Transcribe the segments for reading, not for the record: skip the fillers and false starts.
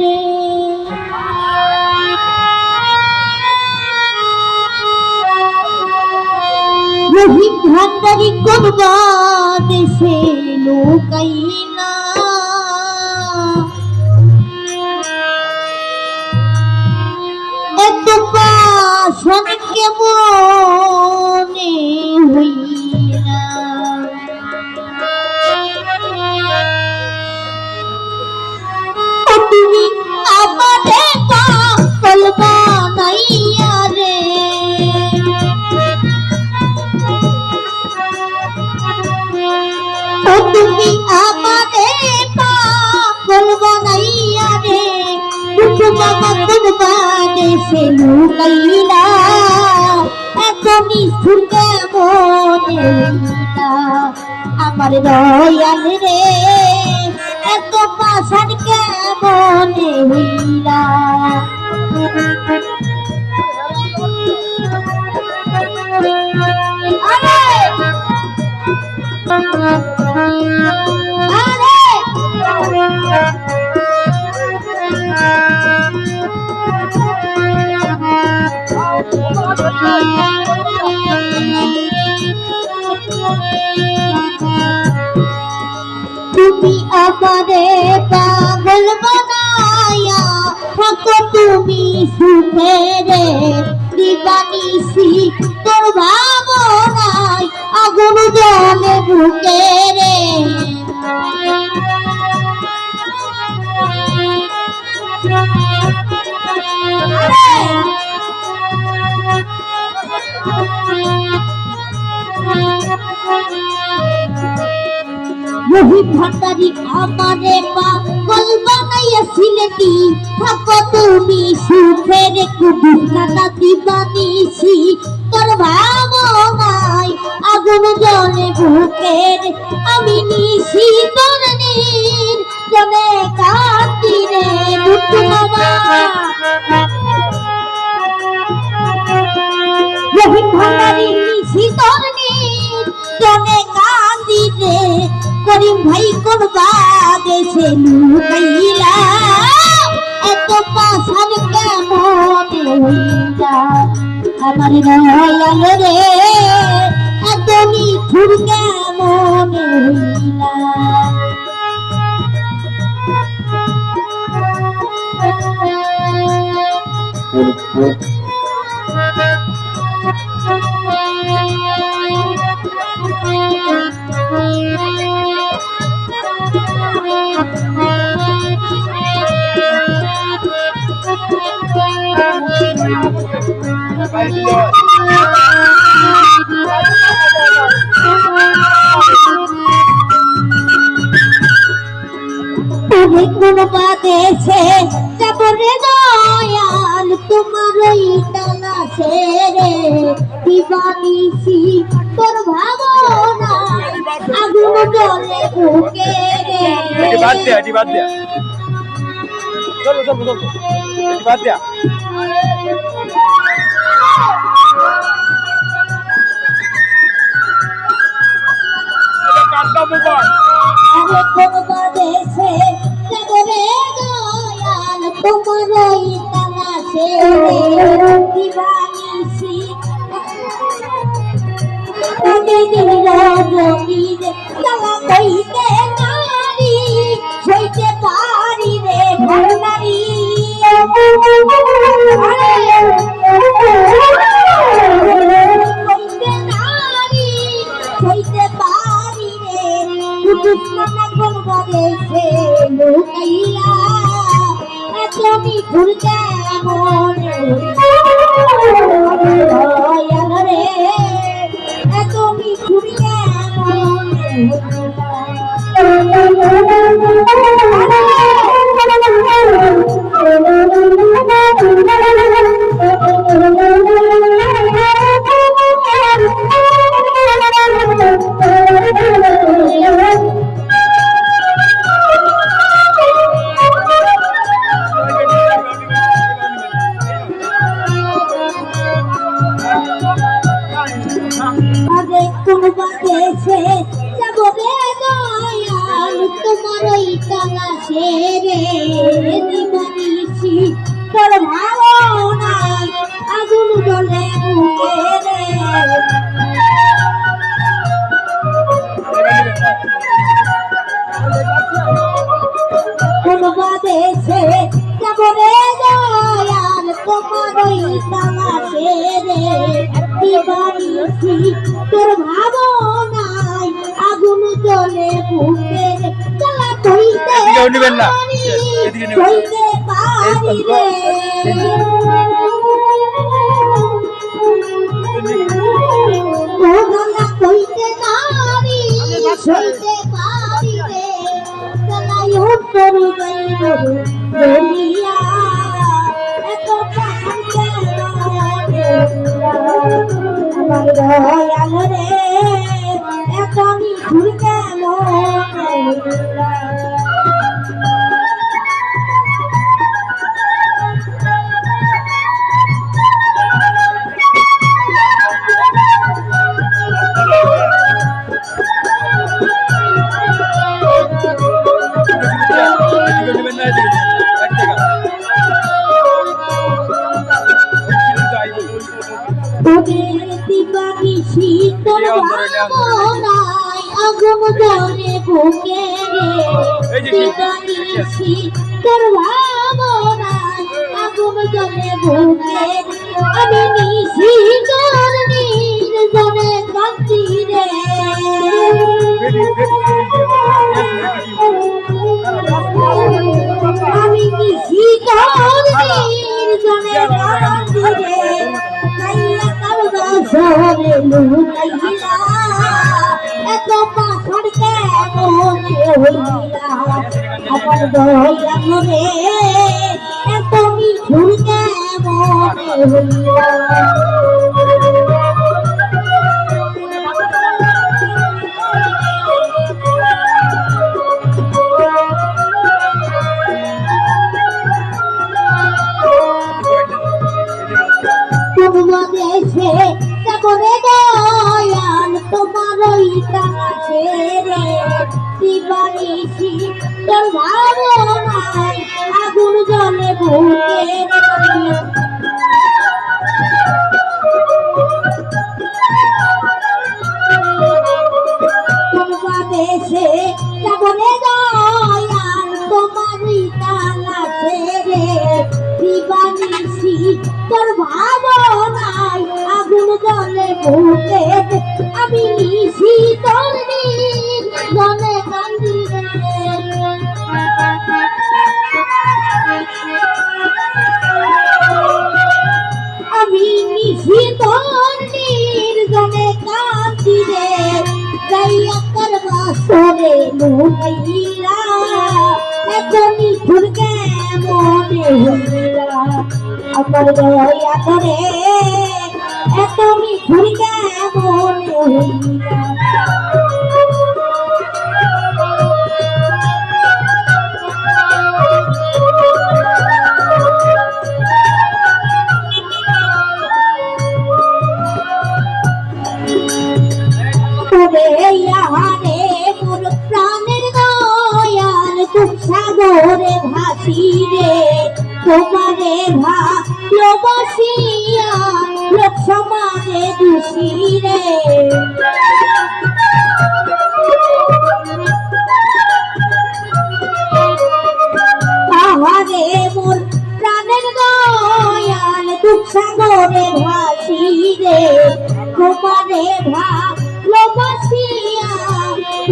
রে রহিম ভান্ডারি করবা দেশে লুকাইলা এত পাশন কেমনে হইলা তুমি আমারে পাগল বানাইয়া রে তুমি আমারে পাগল বানাইয়া রে বাবা করবা দেশে লুকাইলা এত নিষ্ঠুর কেমনে হইলা আমার দয়াল রে এত পাষাণ কেমনে হইলা তুমি আমারে পাগল বানায়া থাকো তুমি সুখে রে দিবানিসি তোর ভাবনায় আগুন জ্বলে বুকে রে রহিম ভান্ডারি আমারে পাগল বানাইয়াছিলে কি থাকো তুমি সুখের কুবিনা দিবানিসি তোর ভাবনায় আগুন জ্বলে বুকের আমি নিশি তোর নীর জলে কাঁদি রে দুঃখ বাবা রহিম ভান্ডারি নিশি তোর নীর জলে কাঁদি রে করিম ভাই করবা দেশে লুকাইলা এত পাষাণ কেমনে হইলা আমার দয়াল রে এত নিঠুর কেমনে হইলা তুমি কোন বাদেশে যাব রে দয়াল তোমার ওই তালাশে রে দিবানিসি তোর ভাবনা আগুন জ্বলে বুকে রে বাদ দে চলো বাদ দে দেশে যাব রে দয়াল তোমার ওই তালাশে রে দিবানিসি রজনীরে তালা কইতে নারী সইতে পারি রে ভান্ডারি কইতে নারী সইতে পারি রে দুশ্মনা করবা দেশে লুকাইলা এত নিঠুর কেমনে দয়াল রে এত নিঠুর কেমনে কোন বাদেশে যাবরে দয়াল তোমার ওই তালাশে রে দিবানিসি তোর ভাবনায় আগুন জ্বলে বুকে জ্বালা কইতে এদিকেও নিবেন না। পারি, এদিকে নিবেন। কইতে পারি রে ও জ্বালা কইতে নারী সইতে পারি রে জ্বালাই উত্তর যাইব বলিয়া এত পাখান কেন আমার দয়াল রে এত নিঠুর কেন এদিকে নিবেন না, এদিকে নিবেন। এক টাকা। তোদের দিবানি শীতল ভাবনায় আগুন জ্বলে বুকে রে দিবানি শীতল ভাবনায় আগুন জ্বলে বুকে আমি নিশীতল নির্জনে কাঁদছি রে আমি নিশীতল নির্জনে কাঁদছি রে কাইয়া কালদা শহরে লুটাইলা এত পাথর কেমন হইলা আমার দয়া করে এত মিঠুর কেমন হইলা দেশে যাবরে দয়াল তোমার ওই তালাশে রে দিবানিসি তোর ভাবনায় আগুন জ্বলে বুকে দেশে যাবরে দয়াল তোমার ওই তালাশে রে দিবানিসি তোর ভাবনায় আগুন জ্বলে বুকে আমি শীতল জলে কান্দি আমি শীতল জলে কান্দি রে গাইয়া করবা সরে লুকাইলা এত মিঠুর কেমন হইলা আমার দয়া করে এত মিঠুর কেমন হইলা তবে ইহারে মোর প্রাণের দয়াল তুম সাগরে ভাসি রে তোমারে ভালোবাসিয়া লোক সমাজে দোষী রে তাহারে মোর প্রাণের দয়াল তুম সাগরে ভাসি রে তোমারে ভালোবাসিয়া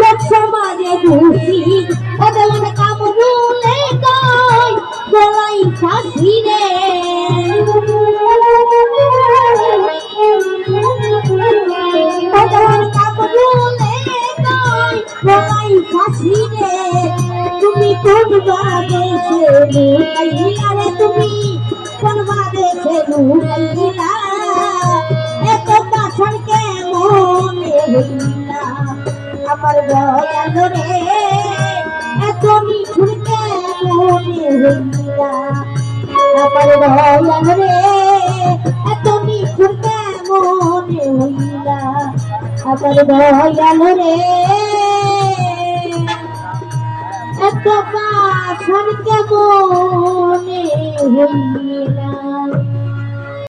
লোক সমাজে দোষী ওদের কামরুলে কই গলাই ফাঁসি রে ওদের কামরুলে কই গলাই ফাঁসি রে তুমি কোন বাদেশে লুকাইলা রে তুমি কোন বাদেশে লুকাইলা এত পাথর কেমন হইলা আমার দয়াল রে এত মিঠুর কেমন হইলা আমার দয়াল রে এত মিঠুর কেমন হইলা আমার দয়াল রে এত পাথর কেমন হইলা।